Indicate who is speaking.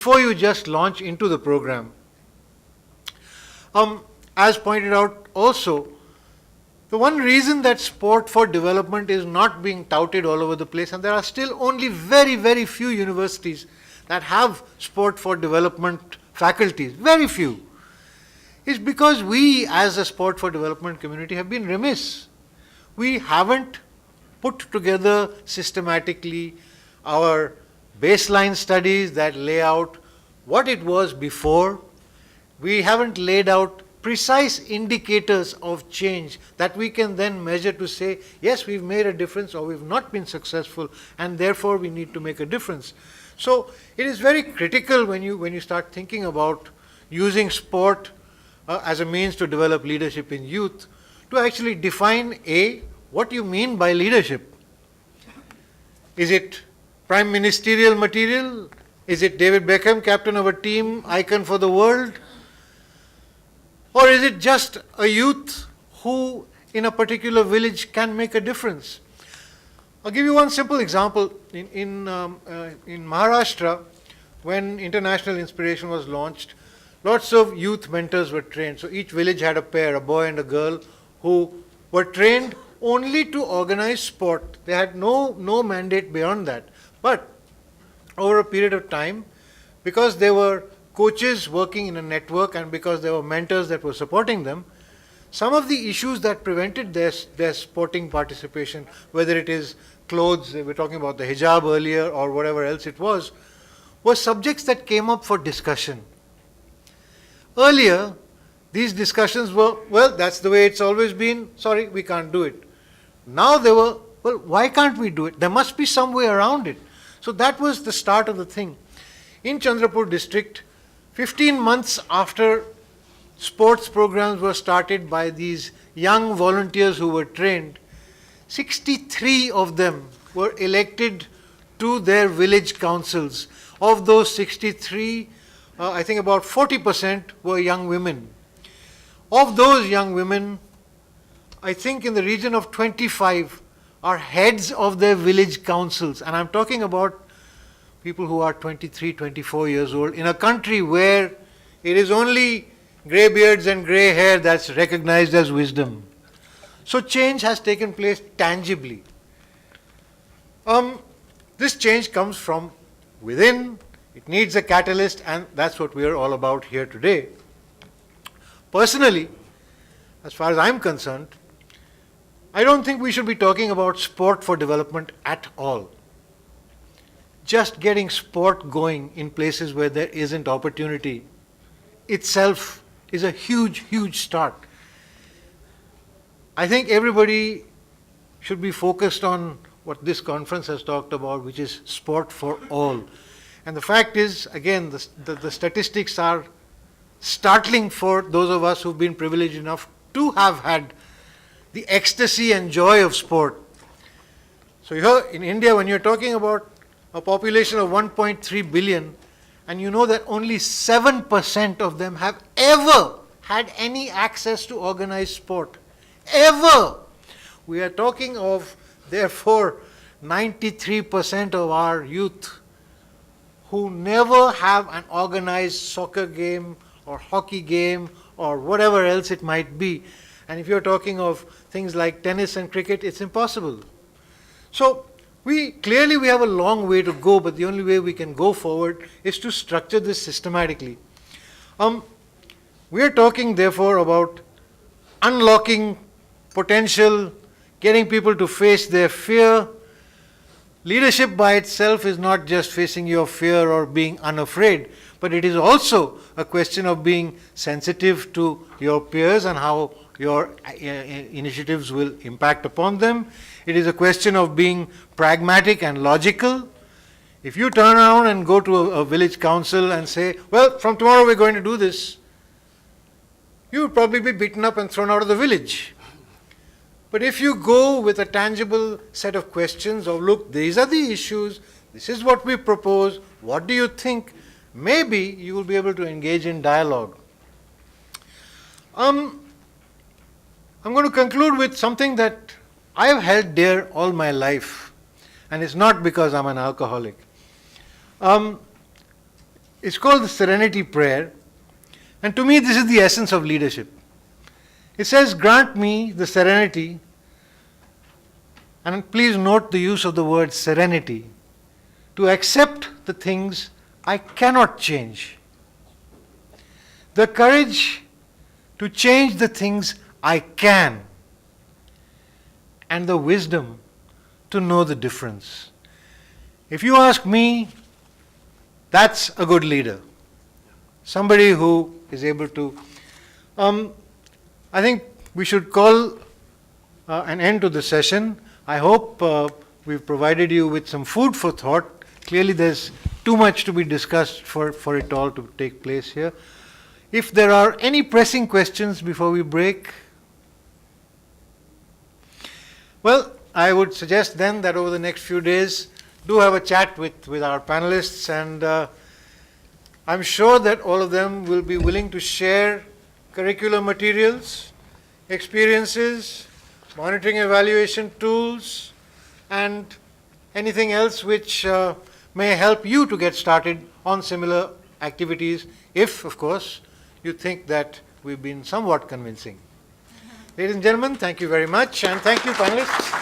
Speaker 1: before you just launch into the program. As pointed out also, the one reason that sport for development is not being touted all over the place, and there are still only very, very few universities that have sport for development faculties, very few, is because we as a sport for development community have been remiss. We haven't put together systematically our baseline studies that lay out what it was before. We haven't laid out precise indicators of change that we can then measure to say, yes, we've made a difference or we've not been successful, and therefore we need to make a difference. So it is very critical when you start thinking about using sport as a means to develop leadership in youth, to actually define what you mean by leadership. Is it prime ministerial material? Is it David Beckham, captain of a team, icon for the world? Or is it just a youth who in a particular village can make a difference? I'll give you one simple example. In Maharashtra, when International Inspiration was launched, lots of youth mentors were trained. So each village had a pair, a boy and a girl, who were trained only to organize sport. They had no mandate beyond that. But over a period of time, because they were coaches working in a network and because there were mentors that were supporting them, some of the issues that prevented their sporting participation, whether it is clothes, we were talking about the hijab earlier, or whatever else it was, were subjects that came up for discussion. Earlier, these discussions were, well, that's the way it's always been, sorry, we can't do it. Now they were, well, why can't we do it? There must be some way around it. So that was the start of the thing. In Chandrapur district, 15 months after sports programs were started by these young volunteers who were trained, 63 of them were elected to their village councils. Of those 63, I think about 40% were young women. Of those young women, I think in the region of 25 are heads of their village councils. And I'm talking about people who are 23, 24 years old, in a country where it is only grey beards and grey hair that's recognized as wisdom. So change has taken place tangibly. This change comes from within. It needs a catalyst, and that's what we are all about here today. Personally, as far as I'm concerned, I don't think we should be talking about sport for development at all. Just getting sport going in places where there isn't opportunity itself is a huge, huge start. I think everybody should be focused on what this conference has talked about, which is sport for all. And the fact is, again, the statistics are startling for those of us who've been privileged enough to have had the ecstasy and joy of sport. So here in India, when you're talking about a population of 1.3 billion, and you know that only 7% of them have ever had any access to organized sport. Ever! We are talking of, therefore, 93% of our youth who never have an organized soccer game or hockey game or whatever else it might be. And if you're talking of things like tennis and cricket, it's impossible. So clearly we have a long way to go, but the only way we can go forward is to structure this systematically. We are talking therefore about unlocking potential, getting people to face their fear. Leadership by itself is not just facing your fear or being unafraid, but it is also a question of being sensitive to your peers and how your initiatives will impact upon them. It is a question of being pragmatic and logical. If you turn around and go to a village council and say, well, from tomorrow we're going to do this, you would probably be beaten up and thrown out of the village. But if you go with a tangible set of questions of, look, these are the issues, this is what we propose, what do you think? Maybe you will be able to engage in dialogue. I'm going to conclude with something that I have held dear all my life, and it's not because I'm an alcoholic. It's called the Serenity Prayer. And to me, this is the essence of leadership. It says, grant me the serenity, and please note the use of the word serenity, to accept the things I cannot change, the courage to change the things I can, and the wisdom to know the difference. If you ask me, that's a good leader. Somebody who is able to. I think we should call an end to the session. I hope we've provided you with some food for thought. Clearly, there's too much to be discussed for it all to take place here. If there are any pressing questions before we break, well, I would suggest then that over the next few days, do have a chat with our panelists, and I'm sure that all of them will be willing to share curricular materials, experiences, monitoring evaluation tools, and anything else which may help you to get started on similar activities, if, of course, you think that we've been somewhat convincing. Ladies and gentlemen, thank you very much, and thank you, panelists.